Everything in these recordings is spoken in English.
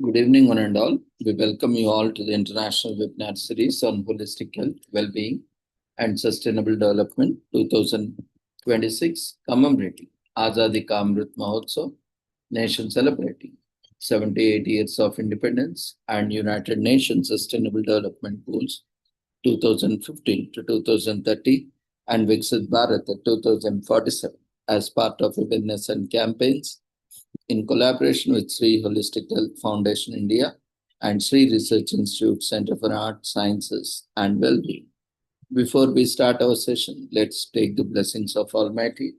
Good evening, one and all. We welcome you all to the International Webinar Series on Holistic Health, Well-being and Sustainable Development 2026, commemorating Azadi Ka Amrit Mahotsav, nation celebrating 78 years of independence and United Nations Sustainable Development Goals 2015 to 2030 and Viksit Bharat at 2047 as part of awareness and campaigns in collaboration with Sri Holistic Health Foundation India and Sri Research Institute Center for Art, Sciences and Wellbeing. Before we start our session, let's take the blessings of Almighty.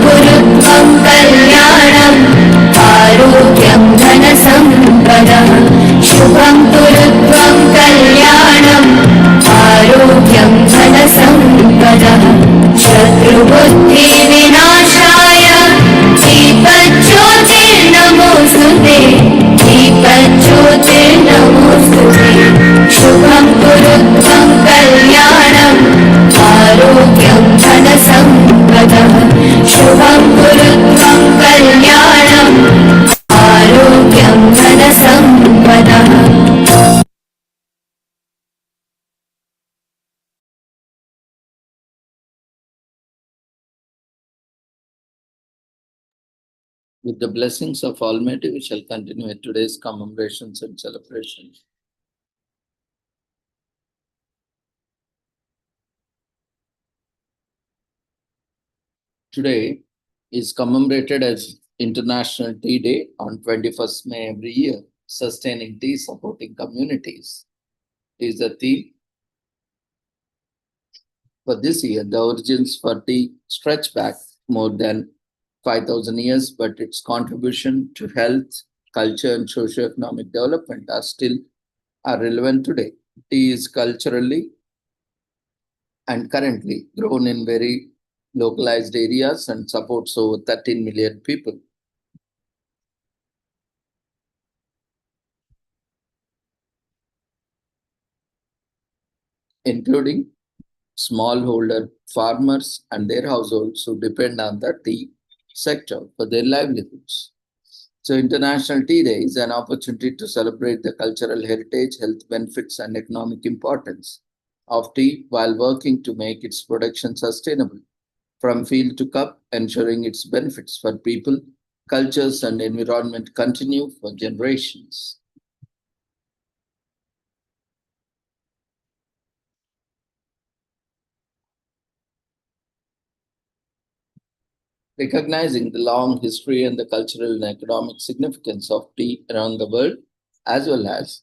पुरुत्वं कल्याणम् आरोग्यं धनसम्पदः शुभं पुरुत्वं कल्याणम् आरोग्यं धनसम्पदः शत्रुबुद्धिविनाशाय दीपज्योतिर्नमोऽस्तुते दीपज्योतिर्नमोऽस्तुते शुभं पुरुत्वं कल्याणम् आरोग्यं धनसम्पदः शुभं पुरुत्वं कल्याणम् आरोग्यं धनसम्पदः With the blessings of Almighty, we shall continue with today's commemorations and celebrations. Today is commemorated as International Tea Day on 21st May every year, sustaining tea, supporting communities. Is the theme for this year. The origins for tea stretch back more than 5,000 years, but its contribution to health, culture, and socio-economic development are relevant today. Tea is culturally and currently grown in very localized areas and supports over 13 million people. Including smallholder farmers and their households who depend on the tea sector for their livelihoods. So, International Tea Day is an opportunity to celebrate the cultural heritage, health benefits, and economic importance of tea while working to make its production sustainable from field to cup, ensuring its benefits for people, cultures, and environment continue for generations. Recognizing the long history and the cultural and economic significance of tea around the world, as well as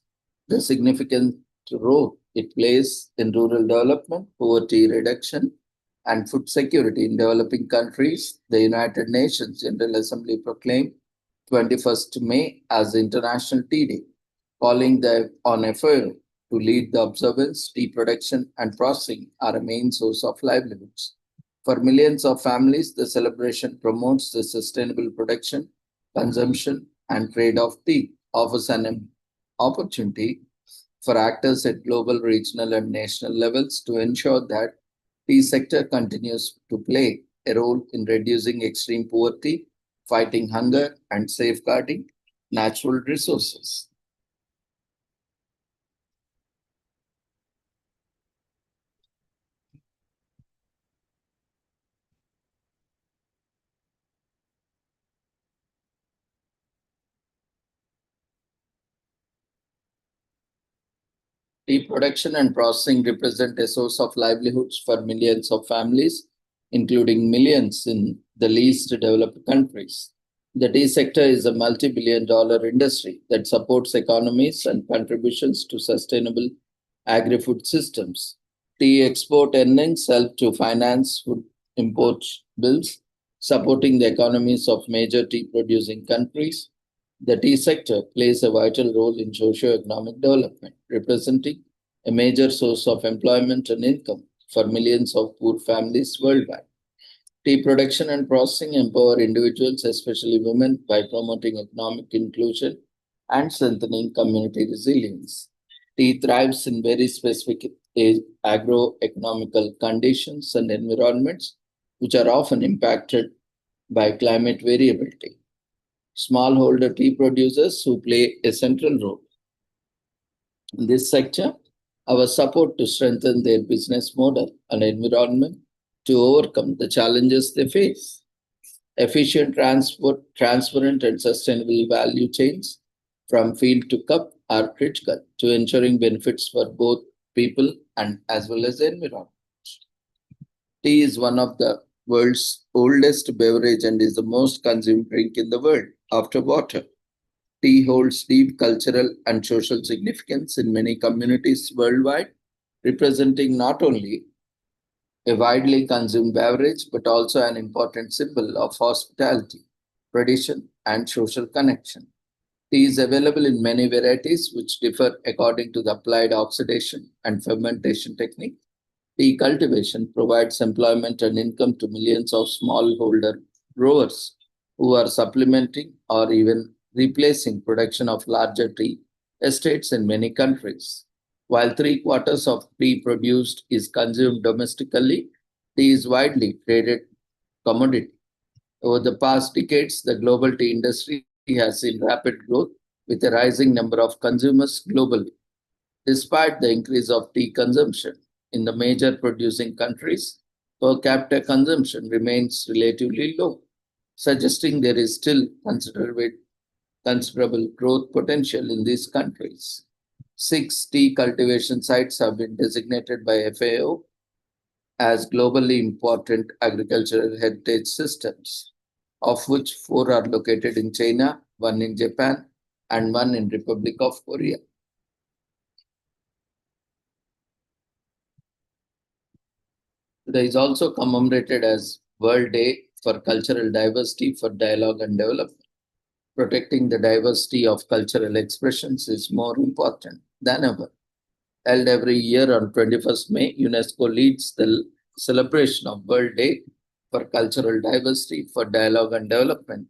the significant role it plays in rural development, poverty reduction, and food security in developing countries, the United Nations General Assembly proclaimed 21st May as International Tea Day, calling on FAO to lead the observance. Tea production and processing are a main source of livelihoods. For millions of families, the celebration promotes the sustainable production, consumption, and trade of tea, offers an opportunity for actors at global, regional, and national levels to ensure that tea sector continues to play a role in reducing extreme poverty, fighting hunger, and safeguarding natural resources. Tea production and processing represent a source of livelihoods for millions of families, including millions in the least developed countries. The tea sector is a multi-billion-dollar industry that supports economies and contributions to sustainable agri-food systems. Tea export earnings help to finance food import bills, supporting the economies of major tea-producing countries. The tea sector plays a vital role in socio-economic development, representing a major source of employment and income for millions of poor families worldwide. Tea production and processing empower individuals, especially women, by promoting economic inclusion and strengthening community resilience. Tea thrives in very specific agroeconomical conditions and environments, which are often impacted by climate variability. Smallholder tea producers who play a central role in this sector, our support to strengthen their business model and environment to overcome the challenges they face. Efficient transport, transparent and sustainable value chains from field to cup are critical to ensuring benefits for both people and as well as the environment. Tea is one of the world's oldest beverage and is the most consumed drink in the world after water. Tea holds deep cultural and social significance in many communities worldwide, representing not only a widely consumed beverage but also an important symbol of hospitality, tradition, and social connection. Tea is available in many varieties which differ according to the applied oxidation and fermentation technique. Tea cultivation provides employment and income to millions of smallholder growers who are supplementing or even replacing production of larger tea estates in many countries. While three-quarters of tea produced is consumed domestically, tea is widely traded commodity. Over the past decades, the global tea industry has seen rapid growth with a rising number of consumers globally. Despite the increase of tea consumption in the major producing countries, per capita consumption remains relatively low, suggesting there is still considerable growth potential in these countries. 6 tea cultivation sites have been designated by FAO as globally important agricultural heritage systems, of which 4 are located in China, 1 in Japan, and 1 in Republic of Korea. Today is also commemorated as World Day for Cultural Diversity for Dialogue and Development. Protecting the diversity of cultural expressions is more important than ever. Held every year on 21st May, UNESCO leads the celebration of World Day for Cultural Diversity for Dialogue and Development,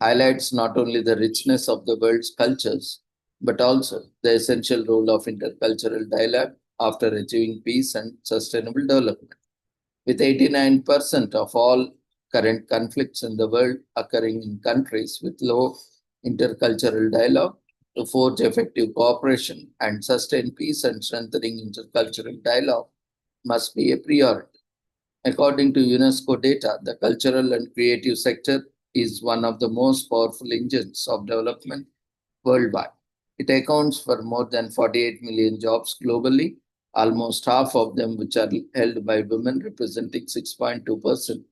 highlights not only the richness of the world's cultures, but also the essential role of intercultural dialogue after achieving peace and sustainable development. With 89% of all current conflicts in the world occurring in countries with low intercultural dialogue, to forge effective cooperation and sustain peace and strengthening intercultural dialogue must be a priority. According to UNESCO data, the cultural and creative sector is one of the most powerful engines of development worldwide. It accounts for more than 48 million jobs globally, almost half of them which are held by women, representing 6.2%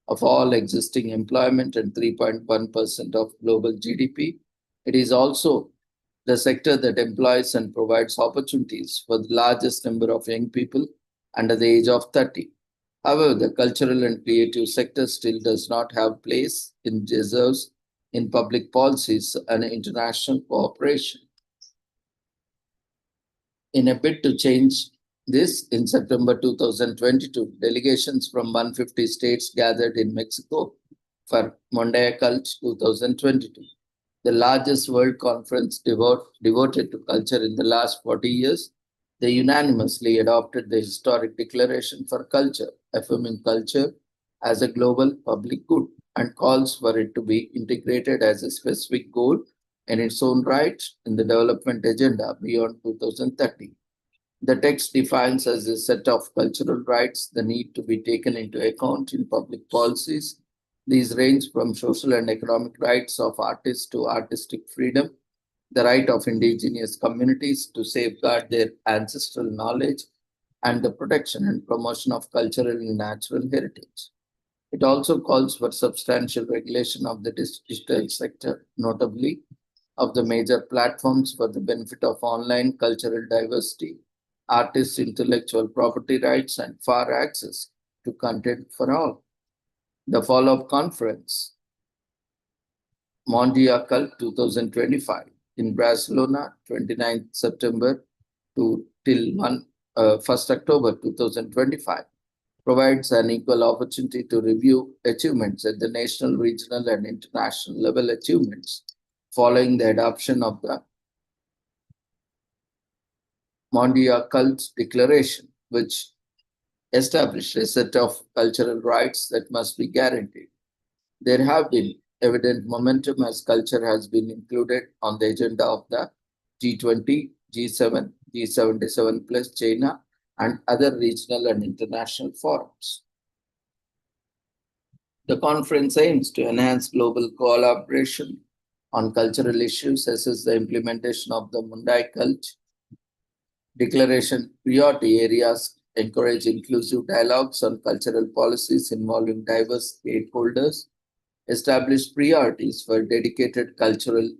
of all existing employment and 3.1% of global GDP. It is also the sector that employs and provides opportunities for the largest number of young people under the age of 30. However, the cultural and creative sector still does not have place in deserves in public policies and international cooperation. In a bid to change this, in September 2022, delegations from 150 states gathered in Mexico for Monday Cult 2022, the largest world conference devoted to culture in the last 40 years. They unanimously adopted the historic Declaration for Culture, affirming culture as a global public good and calls for it to be integrated as a specific goal in its own right in the development agenda beyond 2030. The text defines as a set of cultural rights the need to be taken into account in public policies. These range from social and economic rights of artists to artistic freedom, the right of indigenous communities to safeguard their ancestral knowledge, and the protection and promotion of cultural and natural heritage. It also calls for substantial regulation of the digital sector, notably of the major platforms for the benefit of online cultural diversity, artists' intellectual property rights, and fair access to content for all. The follow-up conference, Mondia Cult 2025, in Barcelona, 29th September to till 1st October 2025, provides an equal opportunity to review achievements at the national, regional, and international level achievements following the adoption of the Mondial Cult Declaration, which established a set of cultural rights that must be guaranteed. There have been evident momentum as culture has been included on the agenda of the G20, G7, G77 plus China, and other regional and international forums. The conference aims to enhance global collaboration on cultural issues, assess the implementation of the Mundai Cult Declaration priority areas, encourage inclusive dialogues on cultural policies involving diverse stakeholders, establish priorities for dedicated cultural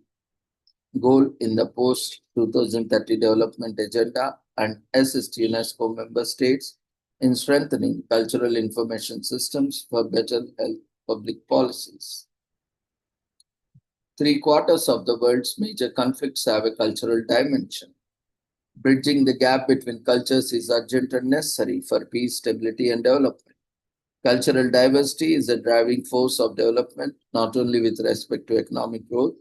goal in the post-2030 development agenda, and assist UNESCO member states in strengthening cultural information systems for better health public policies. Three-quarters of the world's major conflicts have a cultural dimension. Bridging the gap between cultures is urgent and necessary for peace, stability, and development. Cultural diversity is a driving force of development, not only with respect to economic growth,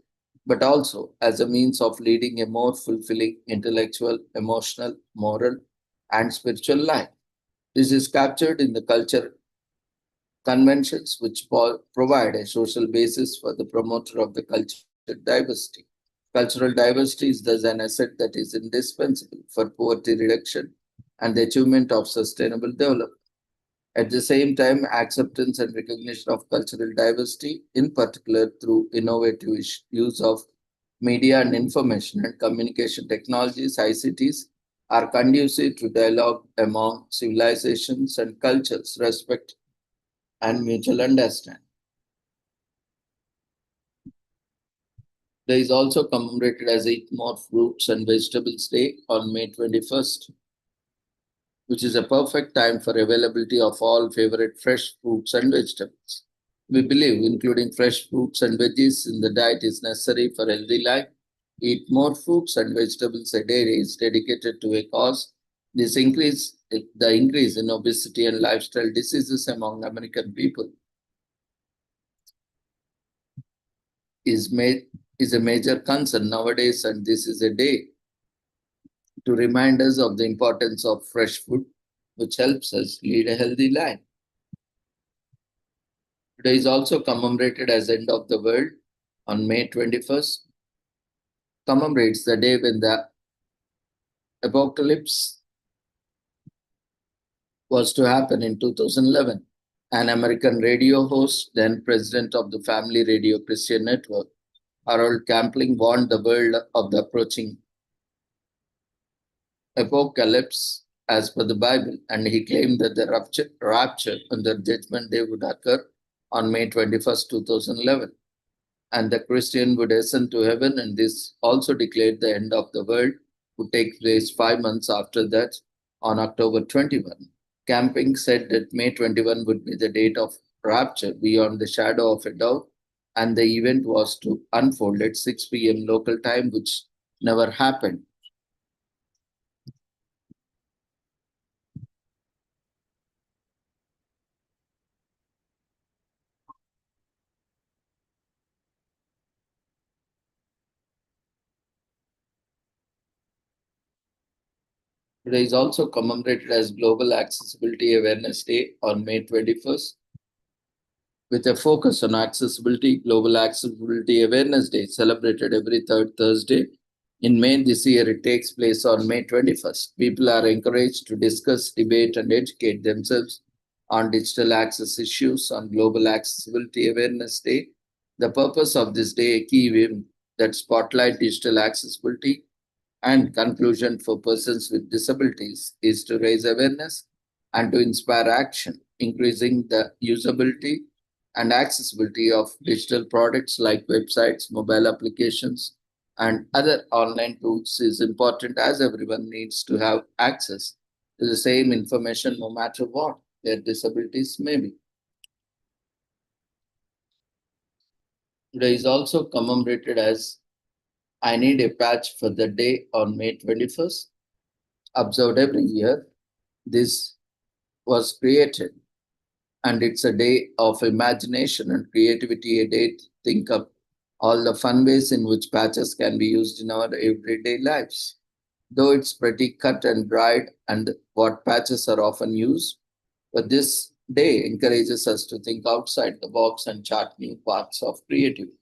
but also as a means of leading a more fulfilling intellectual, emotional, moral, and spiritual life. This is captured in the culture conventions, which provide a social basis for the promoter of the cultural diversity. Cultural diversity is thus an asset that is indispensable for poverty reduction and the achievement of sustainable development. At the same time, acceptance and recognition of cultural diversity, in particular through innovative use of media and information and communication technologies, ICTs, are conducive to dialogue among civilizations and cultures, respect and mutual understanding. There is also commemorated as Eat More Fruits and Vegetables Day on May 21st, which is a perfect time for availability of all favorite fresh fruits and vegetables. We believe including fresh fruits and veggies in the diet is necessary for healthy life. Eat More Fruits and Vegetables a Day is dedicated to a cause. The increase in obesity and lifestyle diseases among American people is a major concern nowadays, and this is a day to remind us of the importance of fresh food, which helps us lead a healthy life. Today is also commemorated as End of the World on May 21st, commemorates the day when the apocalypse was to happen in 2011. An American radio host, then president of the Family Radio Christian Network, Harold Campling, warned the world of the approaching apocalypse as per the Bible, and he claimed that the rapture and the judgment day would occur on May 21st, 2011, and the Christian would ascend to heaven, and this also declared the end of the world would take place 5 months after that on October 21. Camping said that May 21 would be the date of rapture beyond the shadow of a doubt, and the event was to unfold at 6 p.m. local time, which never happened. It is also commemorated as Global Accessibility Awareness Day on May 21st. With a focus on accessibility, Global Accessibility Awareness Day celebrated every third Thursday in May this year. It takes place on May 21st. People are encouraged to discuss, debate, and educate themselves on digital access issues on Global Accessibility Awareness Day. The purpose of this day, a key event that spotlight digital accessibility and conclusion for persons with disabilities, is to raise awareness and to inspire action, increasing the usability and accessibility of digital products like websites, mobile applications, and other online tools is important, as everyone needs to have access to the same information no matter what their disabilities may be. Today is also commemorated as I Need a Patch for the Day on May 21st. Observed every year, this was created and it's a day of imagination and creativity, a day to think of all the fun ways in which patches can be used in our everyday lives. Though it's pretty cut and dried, and what patches are often used, but this day encourages us to think outside the box and chart new paths of creativity.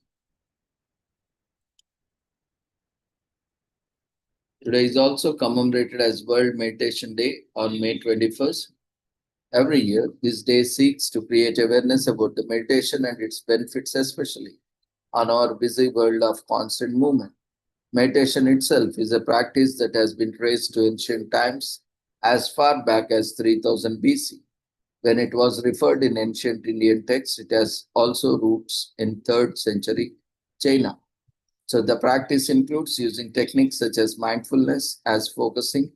Today is also commemorated as World Meditation Day on May 21st. Every year, this day seeks to create awareness about the meditation and its benefits, especially on our busy world of constant movement. Meditation itself is a practice that has been traced to ancient times as far back as 3000 BC. When it was referred in ancient Indian texts, it has also roots in 3rd century China. So the practice includes using techniques such as mindfulness as focusing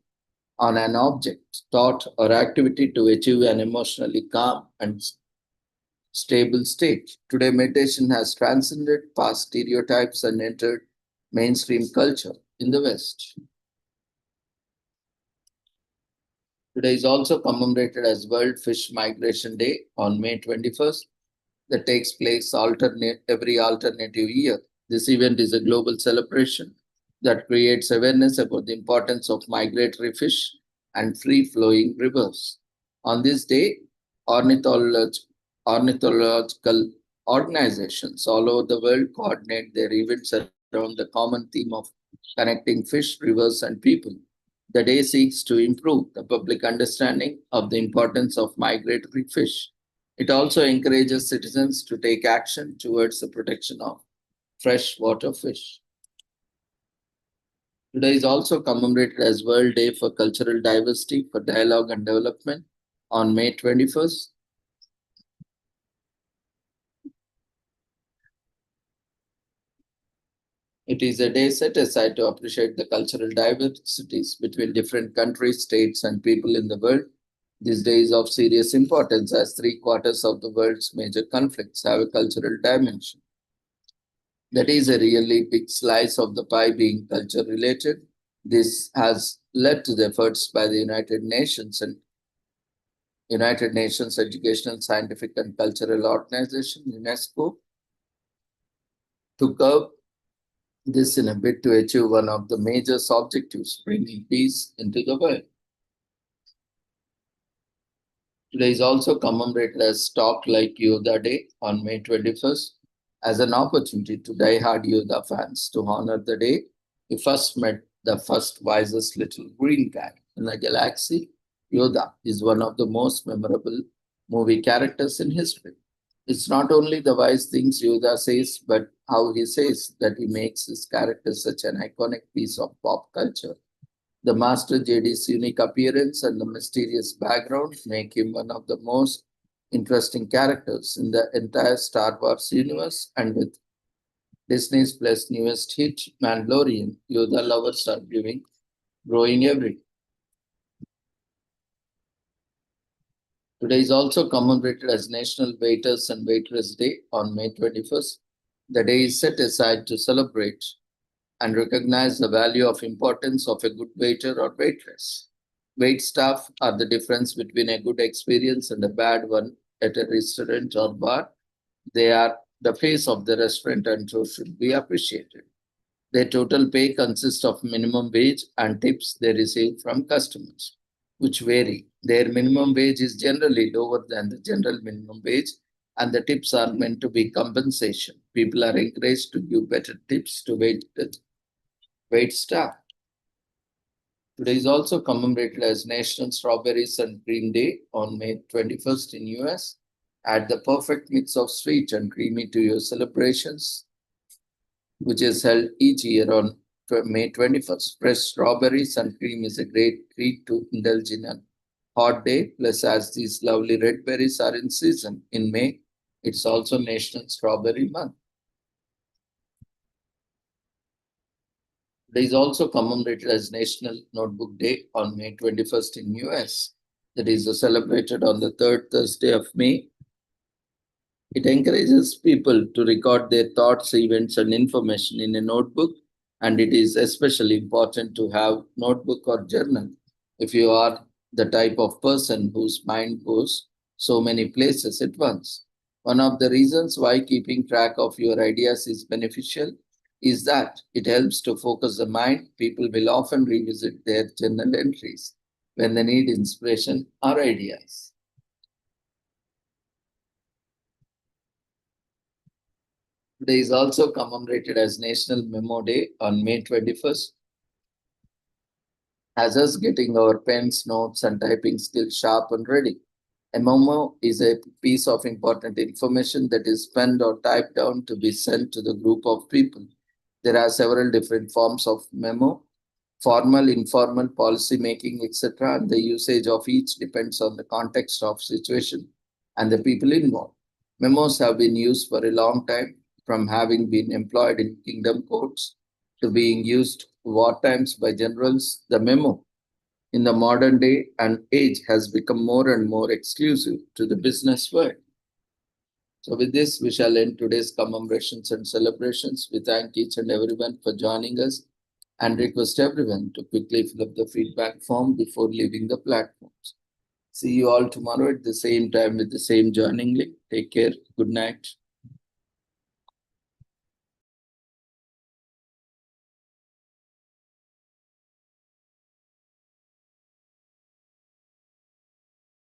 on an object, thought, or activity to achieve an emotionally calm and stable state. Today, meditation has transcended past stereotypes and entered mainstream culture in the West. Today is also commemorated as World Fish Migration Day on May 21st, that takes place every alternative year. This event is a global celebration that creates awareness about the importance of migratory fish and free-flowing rivers. On this day, ornithological organizations all over the world coordinate their events around the common theme of connecting fish, rivers, and people. The day seeks to improve the public understanding of the importance of migratory fish. It also encourages citizens to take action towards the protection of freshwater fish. Today is also commemorated as World Day for Cultural Diversity for Dialogue and Development on May 21st. It is a day set aside to appreciate the cultural diversities between different countries, states, and people in the world. This day is of serious importance as 3/4 of the world's major conflicts have a cultural dimension. That is a really big slice of the pie being culture related. This has led to the efforts by the United Nations and United Nations Educational, Scientific and Cultural Organization, UNESCO, to curb this in a bid to achieve one of the major objectives, bringing peace into the world. Today is also commemorated as Talk Like Yoda Day on May 21st, as an opportunity to die-hard Yoda fans to honor the day he first met the first wisest little green guy in the galaxy. Yoda is one of the most memorable movie characters in history. It's not only the wise things Yoda says, but how he says that he makes his character such an iconic piece of pop culture. The Master Jedi's unique appearance and the mysterious background make him one of the most interesting characters in the entire Star Wars universe, and with Disney's Plus newest hit, Mandalorian, Yoda lovers are growing every day. Today is also commemorated as National Waiters and Waitress Day on May 21st. The day is set aside to celebrate and recognize the value of importance of a good waiter or waitress. Wait staff are the difference between a good experience and a bad one at a restaurant or bar. They are the face of the restaurant and so should be appreciated. Their total pay consists of minimum wage and tips they receive from customers, which vary. Their minimum wage is generally lower than the general minimum wage, and the tips are meant to be compensation. People are encouraged to give better tips to wait staff. Today is also commemorated as National Strawberries and Cream Day on May 21st in US. Add the perfect mix of sweet and creamy to your celebrations, which is held each year on May 21st. Fresh strawberries and cream is a great treat to indulge in a hot day. Plus, as these lovely red berries are in season in May, it's also National Strawberry Month. It is also commemorated as National Notebook Day on May 21st in US. That is celebrated on the third Thursday of May. It encourages people to record their thoughts, events, and information in a notebook, and it is especially important to have notebook or journal if you are the type of person whose mind goes so many places at once. One of the reasons why keeping track of your ideas is beneficial is that it helps to focus the mind. People will often revisit their journal entries when they need inspiration or ideas. Today is also commemorated as National Memo Day on May 21st. As us getting our pens, notes, and typing skills sharp and ready. A memo is a piece of important information that is penned or typed down to be sent to the group of people. There are several different forms of memo: formal, informal, policy making, etc. And the usage of each depends on the context of situation and the people involved. Memos have been used for a long time, from having been employed in kingdom courts to being used war times by generals. The memo in the modern day and age has become more and more exclusive to the business world. So with this, we shall end today's commemorations and celebrations. We thank each and everyone for joining us and request everyone to quickly fill up the feedback form before leaving the platforms. See you all tomorrow at the same time with the same joining link. Take care. Good night.